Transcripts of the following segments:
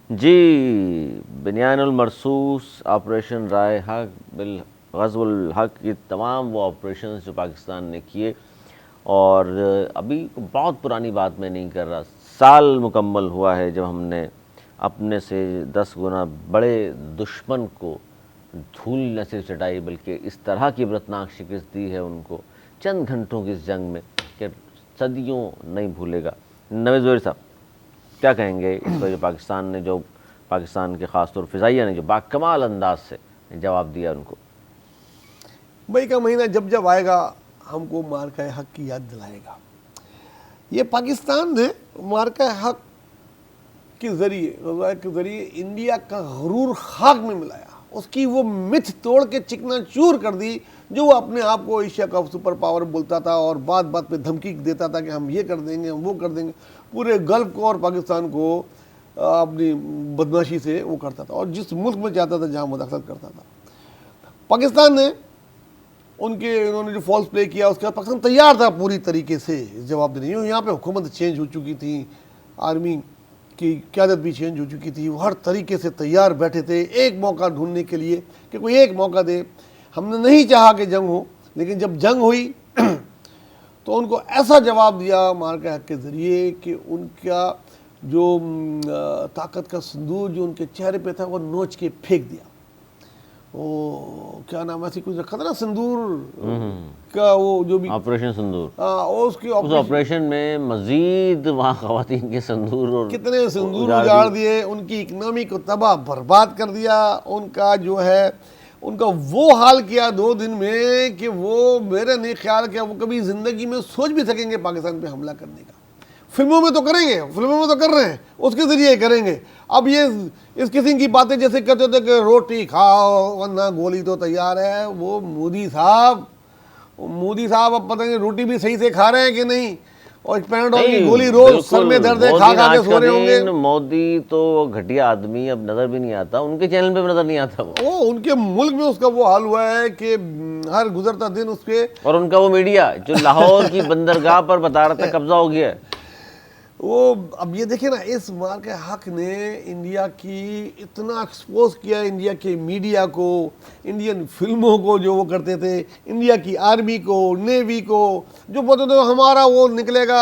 جی، بنیان المرصوص، آپریشن رائے حق، بالغزو الحق، یہ تمام وہ آپریشنز جو پاکستان نے کیے، اور ابھی بہت پرانی بات میں نہیں کر رہا، سال مکمل ہوا ہے جب ہم نے اپنے سے 10 گنا بڑے دشمن کو دھول نہ صرف چٹائی بلکہ اس طرح کی عبرتناک شکست دی ہے ان کو چند گھنٹوں کی اس جنگ میں کہ صدیوں نہیں بھولے گا۔ نوید زہیر صاحب کیا کہیں گے اس پر جو پاکستان نے، جو پاکستان کے خاص طور فضائیہ نے جو باکمال انداز سے جواب دیا ان کو؟ مئی کا مہینہ جب جب آئے گا ہم کو مارکہ حق کی یاد دلائے گا۔ یہ پاکستان نے مارکہ حق کے ذریعے، غزوہ کے ذریعے انڈیا کا غرور خاک میں ملایا، اس کی وہ متھ توڑ کے چکنا چور کر دی جو وہ اپنے آپ کو ایشیا کا سپر پاور بولتا تھا اور بات بات پہ دھمکی دیتا تھا کہ ہم یہ کر دیں گے، ہم وہ کر دیں گے، پورے گلف کو اور پاکستان کو اپنی بدماشی سے وہ کرتا تھا، اور جس ملک میں چاہتا تھا جہاں مداخلت کرتا تھا۔ پاکستان نے انہوں نے جو فالس پلے کیا، اس کے بعد پاکستان تیار تھا پوری طریقے سے جواب دینے۔ یہاں پہ حکومت چینج ہو چکی تھی، آرمی کی قیادت بھی چینج ہو چکی تھی، وہ ہر طریقے سے تیار بیٹھے تھے ایک موقع ڈھونڈنے کے لیے کہ کوئی ایک موقع دے۔ ہم نے نہیں چاہا کہ جنگ ہو، لیکن جب جنگ ہوئی تو ان کو ایسا جواب دیا مارکہ حق کے ذریعے کہ ان کا جو طاقت کا سندور جو ان کے چہرے پہ تھا وہ نوچ کے پھینک دیا۔ وہ کیا نام ایسی کچھ رکھا تھا نا، سندور کا، وہ جو بھی آپریشن سندور، اس کی اس آپریشن میں مزید وہاں خواتین کے سندور اور کتنے سندور اجاڑ دیے، ان کی اکنامی کو تباہ برباد کر دیا، ان کا جو ہے ان کا وہ حال کیا 2 دن میں کہ وہ میرے نہیں خیال کہ وہ کبھی زندگی میں سوچ بھی سکیں گے پاکستان پہ حملہ کرنے کا۔ فلموں میں تو کریں گے، فلموں میں تو کر رہے ہیں، اس کے ذریعے کریں گے۔ اب یہ اس قسم کی باتیں جیسے کہتے تھے کہ روٹی کھاؤ ورنہ گولی تو تیار ہے، وہ مودی صاحب اب پتہ نہیں روٹی بھی صحیح سے کھا رہے ہیں کہ نہیں، اور پیناڈول کی گولی روز سر میں درد ہے کھا کے سو رہے ہوں گے۔ مودی تو گھٹیا آدمی اب نظر بھی نہیں آتا، ان کے چینل پہ نظر نہیں آتا، وہ ان کے ملک میں اس کا وہ حال ہوا ہے کہ ہر گزرتا دن اس پہ، اور ان کا وہ میڈیا جو لاہور کی بندرگاہ پر بتا رہا تھا قبضہ ہو گیا ہے۔ وہ اب یہ دیکھیں نا، اس مارکہ حق نے انڈیا کی اتنا ایکسپوز کیا، انڈیا کے میڈیا کو، انڈین فلموں کو جو وہ کرتے تھے، انڈیا کی آرمی کو، نیوی کو، جو بولتے تھے ہمارا وہ نکلے گا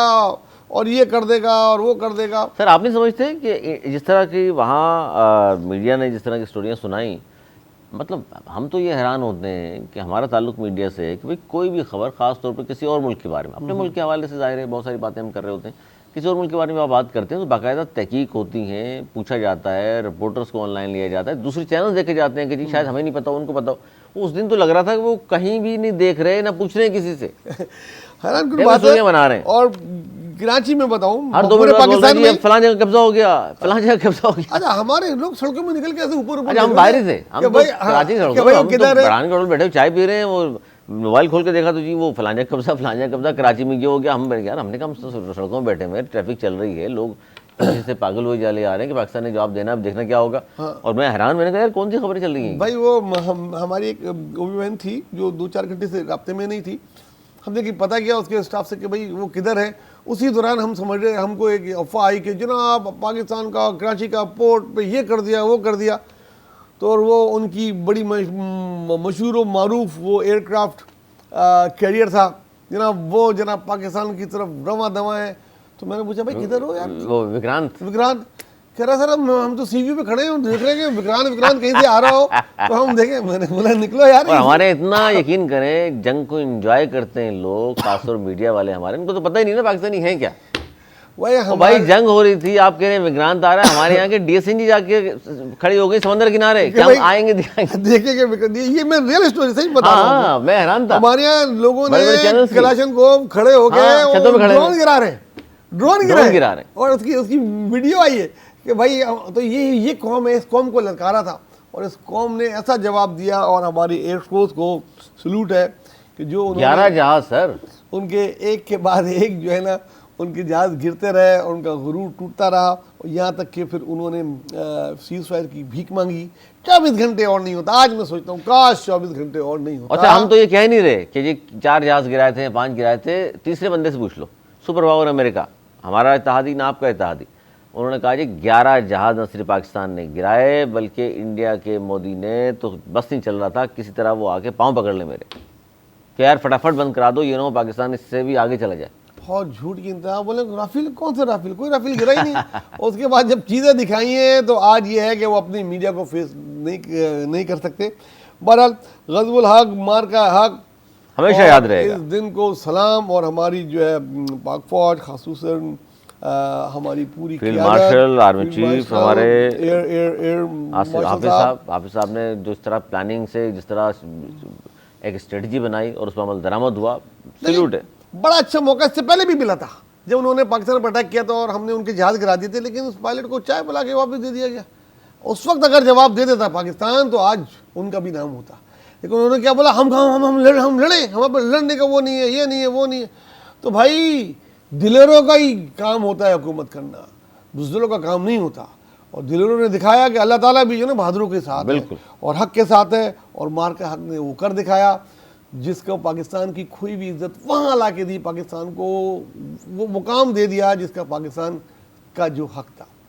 اور یہ کر دے گا اور وہ کر دے گا۔ سر آپ نہیں سمجھتے کہ جس طرح کی وہاں میڈیا نے جس طرح کی سٹوریاں سنائیں، مطلب ہم تو یہ حیران ہوتے ہیں کہ ہمارا تعلق میڈیا سے ہے کہ بھئی کوئی بھی خبر خاص طور پر کسی اور ملک کے بارے میں، اپنے ملک کے حوالے سے ظاہر ہے بہت ساری باتیں ہم کر رہے ہوتے ہیں، کسی اور ملک کے بارے میں آپ بات کرتے ہیں تو باقاعدہ تحقیق ہوتی ہیں، پوچھا جاتا ہے، رپورٹرز کو آن لائن لیا جاتا ہے، دوسری چینل دیکھے جاتے ہیں کہ جی شاید ہمیں نہیں پتہ ان کو پتہ ہو۔ اس دن تو لگ رہا تھا کہ وہ کہیں بھی نہیں دیکھ رہے نہ پوچھ رہے ہیں کسی سے، حیران کن بات ہے۔ بنا رہے ہیں، اور کراچی میں بتاؤں ہر 2 منٹ پاکستان میں فلاں جگہ قبضہ ہو گیا، فلاں جگہ قبضہ ہو گیا۔ اچھا ہمارے لوگ سڑکوں میں نکل کے ایسے اوپر اچھا ہم باہر تھے، ہم تو کراچی سڑکوں میں، ہم تو برہان کروڑ بیٹھے چائے پی رہے ہیں، وہ موبائل کھول کے دیکھا تو جی وہ فلاں جگہ قبضہ، فلاں جگہ قبضہ، کراچی میں یہ ہو گیا۔ ہم یار ہم نے کہا ہم سڑکوں میں بیٹھے ہوئے، ٹریفک چل رہی ہے، لوگ جس سے پاگل ہوئے جا رہے ہیں کہ پاکستان نے جواب دینا، اب دیکھنا کیا ہوگا۔ اور میں حیران، میں نے کہا یار کون سی خبریں چل رہی ہیں؟ بھائی وہ ہماری ایک وومن تھی جو 2-4 گھنٹے سے رابطے میں نہیں تھی، ہم نے پتہ کیا اس کے اسٹاف سے کہ بھائی وہ کدھر ہے۔ اسی دوران ہم سمجھ رہے، ہم کو ایک افواہ آئی کہ جناب پاکستان کا کراچی کا پورٹ پہ یہ کر دیا وہ کر دیا، تو اور وہ ان کی بڑی مشہور و معروف وہ ایئر کرافٹ کیریئر تھا جناب، وہ جناب پاکستان کی طرف رواں دواں ہے۔ تو میں نے پوچھا بھائی کدھر ہو یار؟ وہ وکرانت کہہ رہا سر ہم تو سی وی پہ کھڑے ہیں، دیکھ رہے ہیں کہ وکرانت کہیں سے آ رہا ہو تو ہم دیکھیں۔ میں نے بولا نکلو یار۔ اور ہمارے اتنا یقین کریں جنگ کو انجوائے کرتے ہیں لوگ، خاص طور میڈیا والے ہمارے، ان کو تو پتہ ہی نہیں نا پاکستانی ہیں کیا۔ بھائی جنگ ہو رہی تھی، آپ کہہ رہے ہیں وکرانت آ رہا ہے، ہمارے یہاں کے ڈی ایس این جی جا کے کھڑی ہو گئی سمندر کنارے کہ ہم آئیں گے دیکھیں گے۔ یہ میں ریئل اسٹوری صحیح بتا رہا ہوں، میں حیران تھا۔ ہمارے یہاں لوگوں نے کلاشن کو کھڑے ہو گئے ڈرون گرا رہے ہیں، اور اس کی ویڈیو آئی ہے کہ بھائی تو یہ قوم ہے، اس قوم کو للکارا تھا اور اس قوم نے ایسا جواب دیا، اور ہماری ایئر فورس کو سلوٹ ہے کہ جو 11 جہاز سر، ان کے ایک کے بعد ایک جو ہے نا ان کے جہاز گرتے رہے اور ان کا غرور ٹوٹتا رہا، اور یہاں تک کہ پھر انہوں نے سیز فائر کی بھیک مانگی۔ 24 گھنٹے اور نہیں ہوتا، آج میں سوچتا ہوں کاش 24 گھنٹے اور نہیں ہوتا۔ اچھا ہم تو یہ کہہ نہیں رہے کہ جی 4 جہاز گرائے تھے، 5 گرائے تھے، تیسرے بندے سے پوچھ لو، سپر پاور امریکہ، ہمارا اتحادی نہ آپ کا اتحادی، انہوں نے کہا جی 11 جہاز نہ صرف پاکستان نے گرائے بلکہ انڈیا کے مودی نے تو بس نہیں چل رہا تھا، کسی طرح وہ آ کے پاؤں پکڑ لیں میرے کہ یار فٹافٹ بند کرا دو، یہ نہ ہو پاکستان اس سے بھی آگے چلا جائے۔ بہت جھوٹ کی انتہا، بولے رافیل کون سے رافیل، کوئی رافیل گرا ہی نہیں۔ اس کے بعد جب چیزیں دکھائی ہیں تو آج یہ ہے کہ وہ اپنی میڈیا کو فیس نہیں کر سکتے۔ بہرحال غزو الحق، مارکہ حق ہمیشہ یاد رہے گا اس دن کو سلام، اور ہماری جو ہے پاک فوج، خصوصاً ہماری پوری فیلڈ مارشل، آرمی چیف ہمارے مارشل حافظ صاحب نے جو اس طرح پلاننگ سے جس طرح ایک اسٹریٹجی بنائی اور اس پر عمل درآمد ہوا، سیلوٹ ہے۔ بڑا اچھا موقع اس سے پہلے بھی ملا تھا جب انہوں نے پاکستان پر اٹیک کیا تھا اور ہم نے ان کے جہاز گرا دیے تھے، لیکن اس پائلٹ کو چائے پلا کے واپس دے دیا گیا۔ اس وقت اگر جواب دے دیتا پاکستان تو آج ان کا بھی نام ہوتا، لیکن انہوں نے کیا بولا، ہم لڑیں، ہمارے پر لڑنے کا وہ نہیں ہے، یہ نہیں ہے، وہ نہیں ہے۔ تو بھائی دلیروں کا ہی کام ہوتا ہے حکومت کرنا، بزدلوں کا کام نہیں ہوتا، اور دلیروں نے دکھایا کہ اللہ تعالیٰ بھی جو نا بہادروں کے ساتھ ہے اور حق کے ساتھ ہے، اور مارکہ حق نے وہ کر دکھایا جس کو پاکستان کی کھوئی بھی عزت وہاں لا کے دی، پاکستان کو وہ مقام دے دیا جس کا پاکستان کا جو حق تھا۔